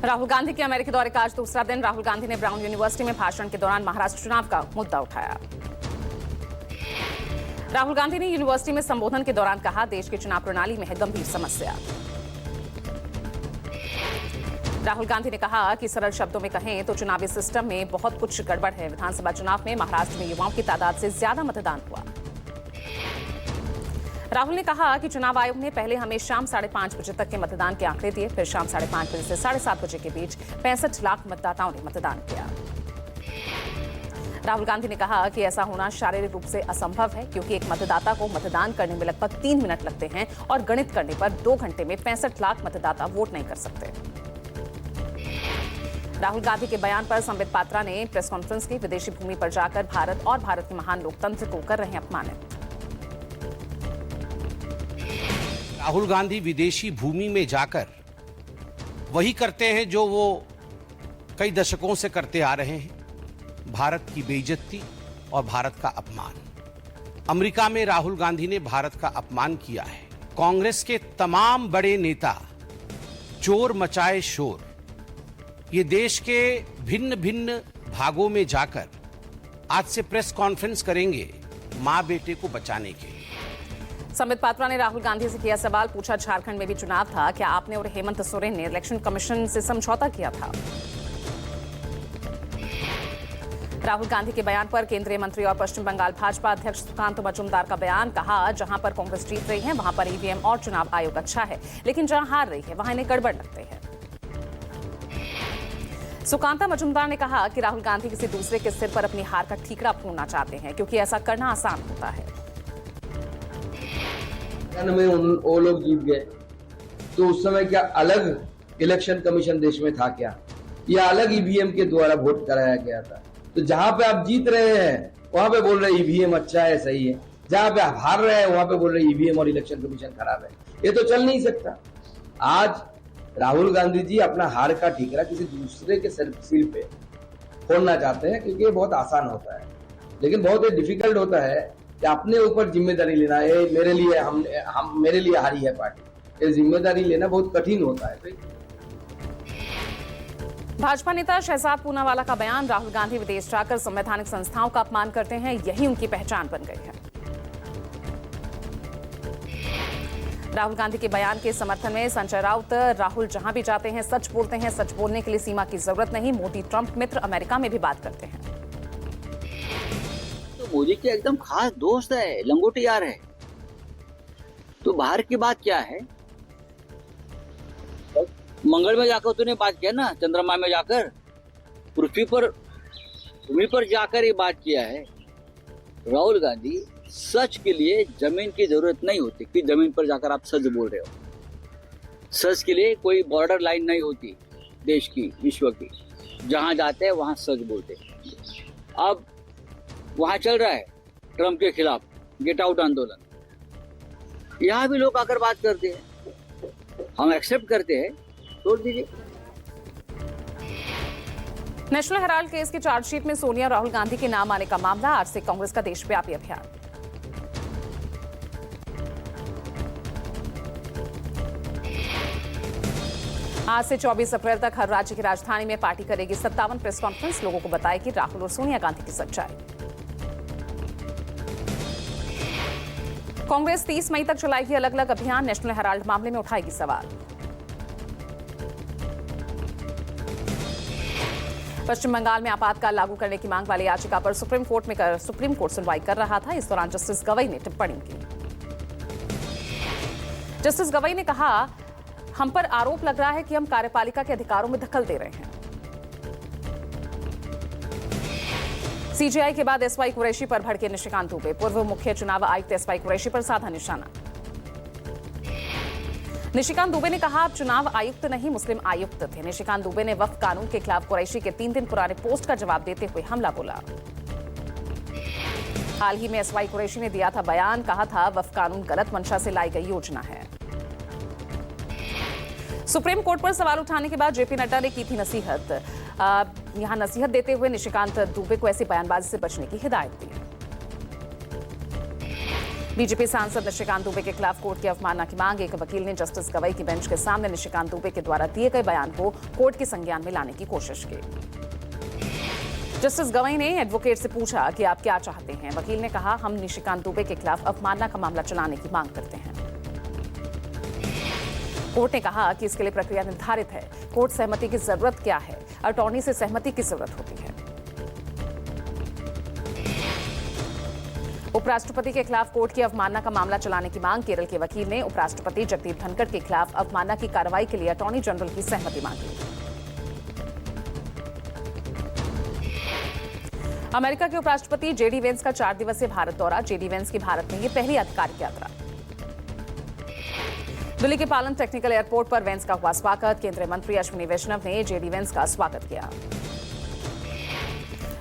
राहुल गांधी के अमेरिकी दौरे का आज दूसरा दिन। राहुल गांधी ने ब्राउन यूनिवर्सिटी में भाषण के दौरान महाराष्ट्र चुनाव का मुद्दा उठाया। राहुल गांधी ने यूनिवर्सिटी में संबोधन के दौरान कहा, देश की चुनाव प्रणाली में है गंभीर समस्या। राहुल गांधी ने कहा कि सरल शब्दों में कहें तो चुनावी सिस्टम में बहुत कुछ गड़बड़ है। विधानसभा चुनाव में महाराष्ट्र में युवाओं की तादाद से ज्यादा मतदान हुआ। राहुल ने कहा कि चुनाव आयोग ने पहले हमें शाम 5:30 बजे तक के मतदान के आंकड़े दिए, फिर शाम 5:30 बजे से 7:30 बजे के बीच 65 लाख मतदाताओं ने मतदान किया। राहुल गांधी ने कहा कि ऐसा होना शारीरिक रूप से असंभव है, क्योंकि एक मतदाता को मतदान करने में लगभग 3 मिनट लगते हैं और गणित करने पर 2 घंटे में 65 लाख मतदाता वोट नहीं कर सकते। राहुल गांधी के बयान पर संबित पात्रा ने प्रेस कॉन्फ्रेंस की। विदेशी भूमि पर जाकर भारत और भारत के महान लोकतंत्र को कर रहे हैं अपमानित। राहुल गांधी विदेशी भूमि में जाकर वही करते हैं जो वो कई दशकों से करते आ रहे हैं, भारत की बेइज्जती और भारत का अपमान। अमेरिका में राहुल गांधी ने भारत का अपमान किया है। कांग्रेस के तमाम बड़े नेता चोर मचाए शोर, ये देश के भिन्न भिन्न भागों में जाकर आज से प्रेस कॉन्फ्रेंस करेंगे मां बेटे को बचाने के। संबित पात्रा ने राहुल गांधी से किया सवाल, पूछा, झारखंड में भी चुनाव था, क्या आपने और हेमंत सोरेन ने इलेक्शन कमीशन से समझौता किया था? राहुल गांधी के बयान पर केंद्रीय मंत्री और पश्चिम बंगाल भाजपा अध्यक्ष सुकांत मजूमदार का बयान, कहा, जहां पर कांग्रेस जीत रही है वहां पर ईवीएम और चुनाव आयोग अच्छा है, लेकिन जहां हार रही है वहां इन्हें गड़बड़ लगते हैं। सुकांता मजूमदार ने कहा कि राहुल गांधी किसी दूसरे के सिर पर अपनी हार का ठीकरा फोड़ना चाहते हैं, क्योंकि ऐसा करना आसान होता है। में वो लोग जीत गए तो उस समय क्या अलग इलेक्शन कमीशन देश में था क्या, या अलग ईवीएम के द्वारा वोट कराया गया था? तो जहां पे आप जीत रहे हैं वहां पे बोल रहे ईवीएम अच्छा है, सही है, जहां पे आप हार रहे हैं वहां पे बोल रहे ईवीएम और इलेक्शन कमीशन खराब है। ये तो चल नहीं सकता। आज राहुल गांधी जी अपना हार का ठीकरा किसी दूसरे के सिर पे फोड़ना चाहते हैं, क्योंकि ये बहुत आसान होता है, लेकिन बहुत ही डिफिकल्ट होता है कि अपने ऊपर जिम्मेदारी लेना है। मेरे लिए हारी है पार्टी, ये जिम्मेदारी लेना बहुत कठिन होता है। भाजपा नेता शहजाद पूनावाला का बयान, राहुल गांधी विदेश जाकर संवैधानिक संस्थाओं का अपमान करते हैं, यही उनकी पहचान बन गई है। राहुल गांधी के बयान के समर्थन में संजय राउत, राहुल जहां भी जाते हैं सच बोलते हैं, सच बोलने के लिए सीमा की जरूरत नहीं। मोदी ट्रंप मित्र अमेरिका में भी बात करते हैं। तो मोदी के एकदम खास दोस्त है, लंगोटी यार है, तो बाहर की बात क्या है? मंगल में जाकर तूने बात किया ना, चंद्रमा में जाकर, पृथ्वी पर भूमि पर जाकर ये बात किया है। राहुल गांधी सच के लिए जमीन की जरूरत नहीं होती कि जमीन पर जाकर आप सच बोल रहे हो। सच के लिए कोई बॉर्डर लाइन नहीं होती देश की, विश्व की, जहां जाते हैं वहां सच बोलते हैं। अब वहां चल रहा है ट्रंप के खिलाफ गेट आउट आंदोलन, यहां भी लोग आकर बात करते हैं, हम एक्सेप्ट करते हैं, छोड़ दीजिए। नेशनल हेराल्ड केस की चार्जशीट में सोनिया और राहुल गांधी के नाम आने का मामला, आज से कांग्रेस का देशव्यापी अभियान। आज से 24 अप्रैल तक हर राज्य की राजधानी में पार्टी करेगी 57 प्रेस कॉन्फ्रेंस, लोगों को बताएगी राहुल और सोनिया गांधी की सच्चाई। कांग्रेस 30 मई तक चलाएगी अलग अलग अभियान, नेशनल हेराल्ड मामले में उठाएगी सवाल। पश्चिम बंगाल में आपातकाल लागू करने की मांग वाली याचिका पर सुप्रीम कोर्ट सुनवाई कर रहा था। इस दौरान जस्टिस गवई ने टिप्पणी की। जस्टिस गवई ने कहा, हम पर आरोप लग रहा है कि हम कार्यपालिका के अधिकारों में दखल दे रहे हैं। सीजेआई के बाद एसवाई कुरैशी पर भड़के निशिकांत दुबे, पूर्व मुख्य चुनाव आयुक्त एसवाई कुरैशी पर साधा निशाना। निशिकांत दुबे ने कहा, आप चुनाव आयुक्त नहीं मुस्लिम आयुक्त थे। निशिकांत दुबे ने वक्फ कानून के खिलाफ कुरैशी के 3 दिन पुराने पोस्ट का जवाब देते हुए हमला बोला। हाल ही में एसवाई कुरैशी ने दिया था बयान, कहा था वक्फ कानून गलत मंशा से लाई गई योजना है। सुप्रीम कोर्ट पर सवाल उठाने के बाद जेपी नड्डा ने की थी नसीहत। यहां नसीहत देते हुए निशिकांत दुबे को ऐसी बयानबाजी से बचने की हिदायत दी। बीजेपी सांसद निशिकांत दुबे के खिलाफ कोर्ट की अवमानना की मांग। एक वकील ने जस्टिस गवई की बेंच के सामने निशिकांत दुबे के द्वारा दिए गए बयान को कोर्ट के संज्ञान में लाने की कोशिश की। जस्टिस गवई ने एडवोकेट से पूछा कि आप क्या चाहते हैं। वकील ने कहा, हम निशिकांत दुबे के खिलाफ अवमानना का मामला चलाने की मांग करते हैं। कोर्ट ने कहा कि इसके लिए प्रक्रिया निर्धारित है। कोर्ट सहमति की जरूरत क्या है? अटॉर्नी से सहमति की जरूरत होती है। उपराष्ट्रपति के खिलाफ कोर्ट की अवमानना का मामला चलाने की मांग। केरल के वकील ने उपराष्ट्रपति जगदीप धनखड़ के खिलाफ अवमानना की कार्रवाई के लिए अटॉर्नी जनरल की सहमति मांगी। अमेरिका के उपराष्ट्रपति जेडी वेंस का 4 दिवसीय भारत दौरा। जेडी वेंस की भारत में ये पहली आधिकारिक यात्रा। दिल्ली के पालन टेक्निकल एयरपोर्ट पर वेंस का हुआ स्वागत। केंद्रीय मंत्री अश्विनी वैष्णव ने जेडी वेंस का स्वागत किया।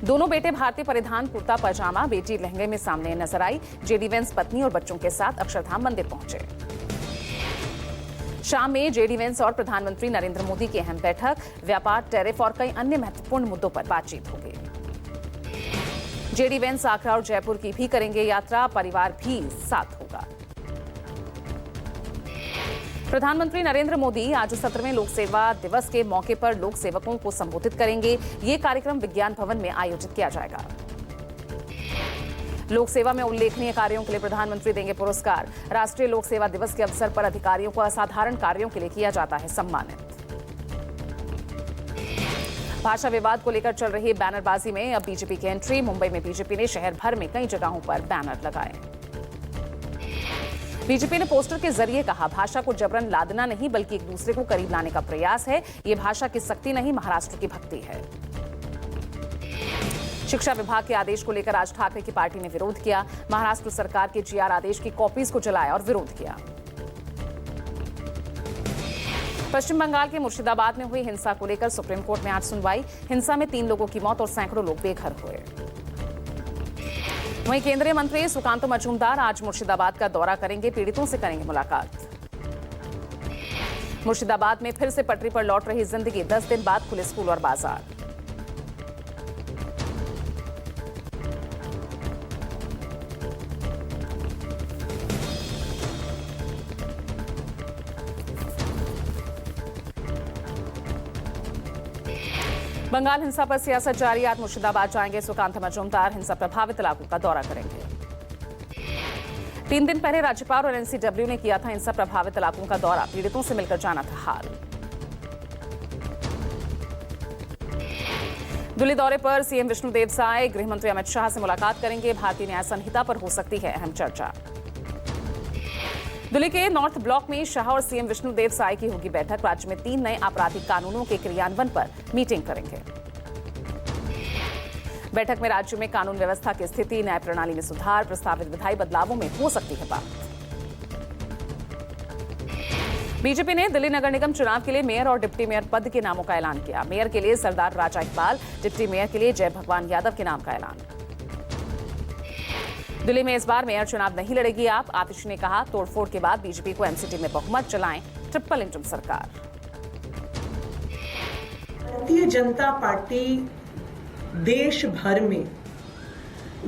दोनों बेटे भारतीय परिधान कुर्ता पजामा, बेटी लहंगे में सामने नजर आई। जेडी वेंस पत्नी और बच्चों के साथ अक्षरधाम मंदिर पहुंचे। शाम में जेडी वेंस और प्रधानमंत्री नरेंद्र मोदी की अहम बैठक। व्यापार, टैरिफ और कई अन्य महत्वपूर्ण मुद्दों पर बातचीत होगी। जेडी वेंस आगरा और जयपुर की भी करेंगे यात्रा। परिवार भी साथ होगा। प्रधानमंत्री नरेंद्र मोदी आज 17वें लोक सेवा दिवस के मौके पर लोक सेवकों को संबोधित करेंगे। ये कार्यक्रम विज्ञान भवन में आयोजित किया जाएगा। लोक सेवा में उल्लेखनीय कार्यों के लिए प्रधानमंत्री देंगे पुरस्कार। राष्ट्रीय लोक सेवा दिवस के अवसर पर अधिकारियों को असाधारण कार्यों के लिए किया जाता है सम्मानित। भाषा विवाद को लेकर चल रही बैनरबाजी में अब बीजेपी की एंट्री। मुंबई में बीजेपी ने शहर भर में कई जगहों पर बैनर लगाए। बीजेपी ने पोस्टर के जरिए कहा, भाषा को जबरन लादना नहीं बल्कि एक दूसरे को करीब लाने का प्रयास है। ये भाषा की शक्ति नहीं, महाराष्ट्र की भक्ति है। शिक्षा विभाग के आदेश को लेकर आज ठाकरे की पार्टी ने विरोध किया। महाराष्ट्र सरकार के जीआर आदेश की कॉपीज को जलाया और विरोध किया। पश्चिम बंगाल के मुर्शिदाबाद में हुई हिंसा को लेकर सुप्रीम कोर्ट में आज सुनवाई। हिंसा में 3 लोगों की मौत और सैकड़ों लोग बेघर हुए। वहीं केंद्रीय मंत्री सुकांत मजूमदार आज मुर्शिदाबाद का दौरा करेंगे। पीड़ितों से करेंगे मुलाकात। मुर्शिदाबाद में फिर से पटरी पर लौट रही जिंदगी। 10 दिन बाद खुले स्कूल और बाजार। बंगाल हिंसा पर सियासत जारी। आज मुर्शिदाबाद जाएंगे सुकांत मजूमदार। हिंसा प्रभावित इलाकों का दौरा करेंगे। 3 दिन पहले राज्यपाल और एनसीडब्ल्यू ने किया था हिंसा प्रभावित इलाकों का दौरा। पीड़ितों से मिलकर जाना था हाल। दिल्ली दौरे पर सीएम विष्णुदेव साय गृह मंत्री अमित शाह से मुलाकात करेंगे। भारतीय न्याय संहिता पर हो सकती है अहम चर्चा। दिल्ली के नॉर्थ ब्लॉक में शाह और सीएम विष्णुदेव साय की होगी बैठक। राज्य में 3 नए आपराधिक कानूनों के क्रियान्वयन पर मीटिंग करेंगे। बैठक में राज्य में कानून व्यवस्था की स्थिति, न्याय प्रणाली में सुधार, प्रस्तावित विधायी बदलावों में हो सकती है बात। बीजेपी ने दिल्ली नगर निगम चुनाव के लिए मेयर और डिप्टी मेयर पद के नामों का ऐलान किया। मेयर के लिए सरदार राजा इकबाल, डिप्टी मेयर के लिए जय भगवान यादव के नाम का ऐलान। दिल्ली में इस बार मेयर चुनाव नहीं लड़ेगी आप। आतिश ने कहा, तोड़फोड़ के बाद बीजेपी को एमसीडी में बहुमत, चलाएं ट्रिपल इंजन सरकार। भारतीय जनता पार्टी देश भर में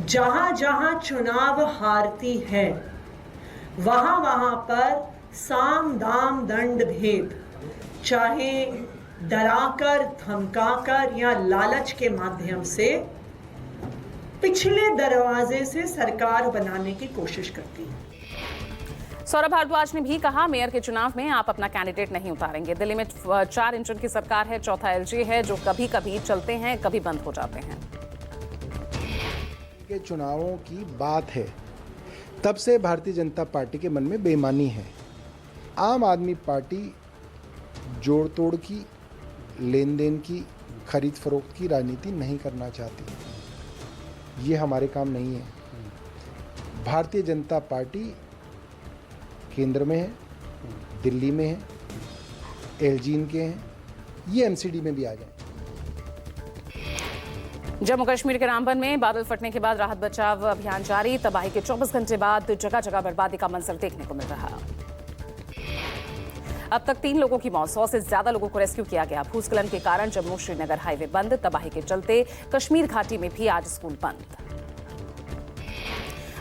जहां जहां चुनाव हारती है वहां वहां पर साम दाम दंड भेद, चाहे डराकर, धमकाकर या लालच के माध्यम से पिछले दरवाजे से सरकार बनाने की कोशिश करती है। सौरभ भारद्वाज ने भी कहा, मेयर के चुनाव में आप अपना कैंडिडेट नहीं उतारेंगे। दिल्ली में 4 इंजन की सरकार है। चौथा एलजी है जो कभी कभी चलते हैं, कभी बंद हो जाते हैं। के चुनावों की बात है, तब से भारतीय जनता पार्टी के मन में बेईमानी है। आम आदमी पार्टी जोड़ तोड़ की, लेन देन की, खरीद फरोख्त की राजनीति नहीं करना चाहती। ये हमारे काम नहीं है। भारतीय जनता पार्टी केंद्र में है, दिल्ली में है, एलजी इनके हैं, ये एमसीडी में भी आ जाए। जम्मू कश्मीर के रामबन में बादल फटने के बाद राहत बचाव अभियान जारी। तबाही के 24 घंटे बाद जगह जगह बर्बादी का मंजर देखने को मिल रहा। अब तक 3 लोगों की मौत, 100 से ज्यादा लोगों को रेस्क्यू किया गया। भूस्खलन के कारण जम्मू श्रीनगर हाईवे बंद। तबाही के चलते कश्मीर घाटी में भी आज स्कूल बंद।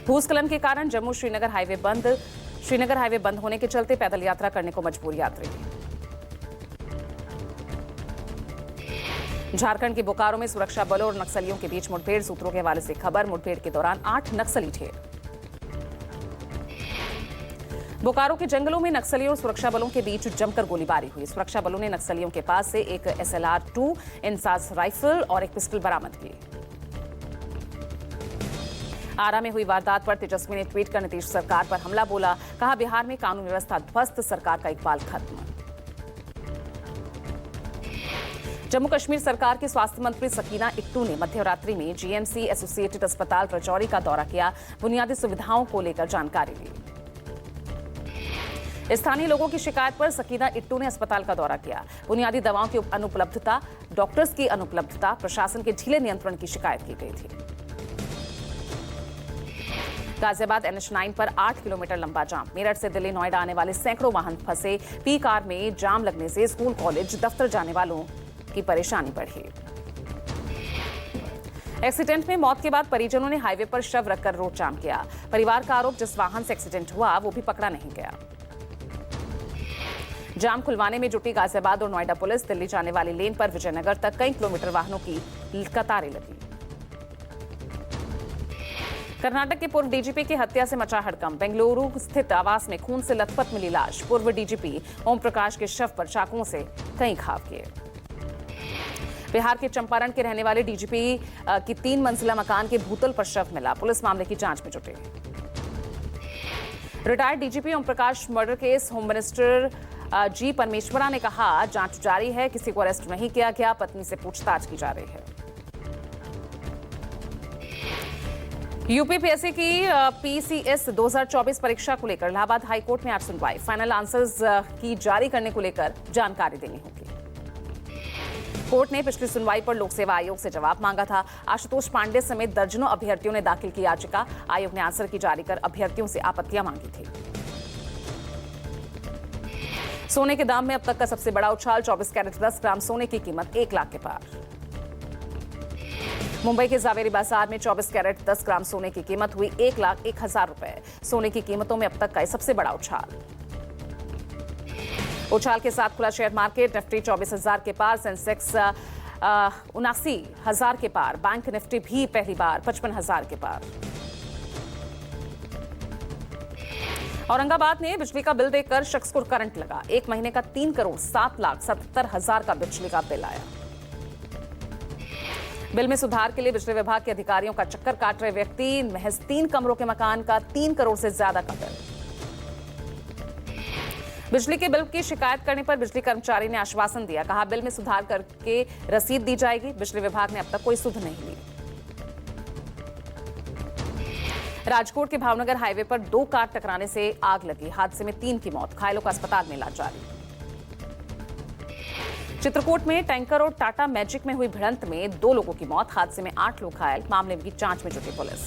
भूस्खलन के कारण जम्मू श्रीनगर हाईवे बंद होने के चलते पैदल यात्रा करने को मजबूर यात्री। झारखंड के बोकारो में सुरक्षा बलों और नक्सलियों के बीच मुठभेड़। सूत्रों के हवाले से खबर, मुठभेड़ के दौरान 8 नक्सली ढेर। बोकारो के जंगलों में नक्सलियों और सुरक्षा बलों के बीच जमकर गोलीबारी हुई। सुरक्षा बलों ने नक्सलियों के पास से एक SLR-2 इंसास राइफल और एक पिस्टल बरामद की। आरा में हुई वारदात पर तेजस्वी ने ट्वीट कर नीतीश सरकार पर हमला बोला। कहा, बिहार में कानून व्यवस्था ध्वस्त, सरकार का इकबाल खत्म। जम्मू कश्मीर सरकार के स्वास्थ्य मंत्री सकीना इट्टू ने मध्यरात्रि में GMC एसोसिएटेड अस्पताल राजौरी का दौरा किया। बुनियादी सुविधाओं को लेकर जानकारी ली। स्थानीय लोगों की शिकायत पर सकीना इट्टू ने अस्पताल का दौरा किया। बुनियादी दवाओं की अनुपलब्धता, डॉक्टर्स की अनुपलब्धता, प्रशासन के ढीले नियंत्रण की शिकायत की गई थी। गाजियाबाद NH9 पर 8 किलोमीटर लंबा जाम। मेरठ से दिल्ली नोएडा आने वाले सैकड़ों वाहन फंसे। पीक आवर में जाम लगने से स्कूल, कॉलेज, दफ्तर जाने वालों की परेशानी बढ़ी। एक्सीडेंट में मौत के बाद परिजनों ने हाईवे पर शव रखकर रोड जाम किया। परिवार का आरोप, जिस वाहन से एक्सीडेंट हुआ वो भी पकड़ा नहीं गया। जाम खुलवाने में जुटी गाजियाबाद और नोएडा पुलिस। दिल्ली जाने वाली लेन पर विजयनगर तक कई किलोमीटर वाहनों की कतारें लगी। कर्नाटक के पूर्व डीजीपी की हत्या से मचा हड़कंप। बेंगलुरु स्थित आवास में खून से लथपथ मिली लाश। पूर्व डीजीपी ओम प्रकाश के शव पर चाकुओं से कई घाव किए। बिहार के चंपारण के रहने वाले डीजीपी की 3 मंजिला मकान के भूतल पर शव मिला। पुलिस मामले की जांच में जुटी। Retired DGP Om Prakash murder case, home minister जी परमेश्वरा ने कहा, जांच जारी है, किसी को अरेस्ट नहीं किया गया, पत्नी से पूछताछ की जा रही है। यूपीपीएससी की PCS 2024 परीक्षा को लेकर इलाहाबाद हाईकोर्ट में आज सुनवाई। फाइनल आंसर्स की जारी करने को लेकर जानकारी देनी होगी। कोर्ट ने पिछली सुनवाई पर लोक सेवा आयोग से जवाब मांगा था। आशुतोष पांडे समेत दर्जनों अभ्यर्थियों ने दाखिल की याचिका। आयोग ने आंसर की जारी कर अभ्यर्थियों से आपत्तियां मांगी थी। सोने के दाम में अब तक का सबसे बड़ा उछाल। 24 कैरेट 10 ग्राम सोने की कीमत 1 लाख के पार। मुंबई के जावेरी बाजार में 24 कैरेट 10 ग्राम सोने की कीमत हुई 1,01,000 रुपए। सोने की कीमतों में अब तक का सबसे बड़ा उछाल। उछाल के साथ खुला शेयर मार्केट। निफ्टी 24,000 के पार, सेंसेक्स 79,000 के पार, बैंक निफ्टी भी पहली बार 55,000 के पार। औरंगाबाद में बिजली का बिल देखकर शख्स को करंट लगा। 1 महीने का 3,07,77,000 का बिजली का बिल आया। बिल में सुधार के लिए बिजली विभाग के अधिकारियों का चक्कर काट रहे व्यक्ति। महज 3 कमरों के मकान का 3 करोड़ से ज्यादा का बिल। बिजली के बिल की शिकायत करने पर बिजली कर्मचारी ने आश्वासन दिया। कहा, बिल में सुधार करके रसीद दी जाएगी। बिजली विभाग ने अब तक कोई सुध नहीं ली। राजकोट के भावनगर हाईवे पर 2 कार टकराने से आग लगी। हादसे में 3 की मौत, घायलों का अस्पताल में इलाज जारी। चित्रकूट में टैंकर और टाटा मैजिक में हुई भिड़ंत में 2 लोगों की मौत। हादसे में 8 लोग घायल। मामले की जांच में जुटी पुलिस।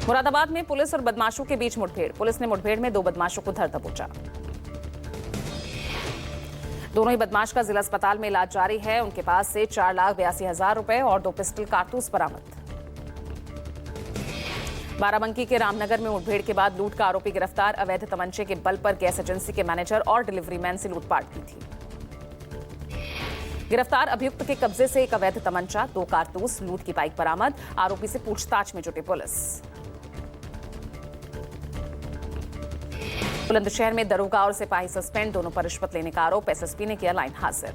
मुरादाबाद में पुलिस और बदमाशों के बीच मुठभेड़। पुलिस ने मुठभेड़ में 2 बदमाशों को धर दबोचा। दोनों ही बदमाश का जिला अस्पताल में इलाज जारी है। उनके पास से 4,82,000 रुपए और 2 पिस्टल कारतूस बरामद। बाराबंकी के रामनगर में मुठभेड़ के बाद लूट का आरोपी गिरफ्तार। अवैध तमंचे के बल पर गैस एजेंसी के मैनेजर और डिलीवरी मैन से लूटपाट की थी। गिरफ्तार अभियुक्त के कब्जे से एक अवैध तमंचा, 2 कारतूस, लूट की बाइक बरामद। आरोपी से पूछताछ में जुटी पुलिस। बुलंदशहर में दरोगा और सिपाही सस्पेंड, दोनों पर रिश्वत लेने का आरोप। एसएसपी ने किया लाइन हाजिर।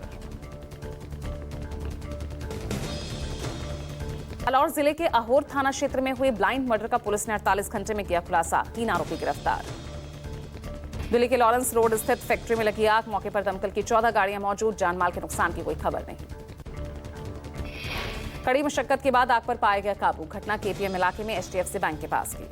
अलौर जिले के अहोर थाना क्षेत्र में हुए ब्लाइंड मर्डर का पुलिस ने 48 घंटे में किया खुलासा। 3 आरोपी गिरफ्तार। दिल्ली के लॉरेंस रोड स्थित फैक्ट्री में लगी आग। मौके पर दमकल की 14 गाड़ियां मौजूद। जानमाल के नुकसान की कोई खबर नहीं। कड़ी मशक्कत के बाद आग पर पाया गया काबू। घटना केपीएम इलाके में HDFC बैंक के पास की।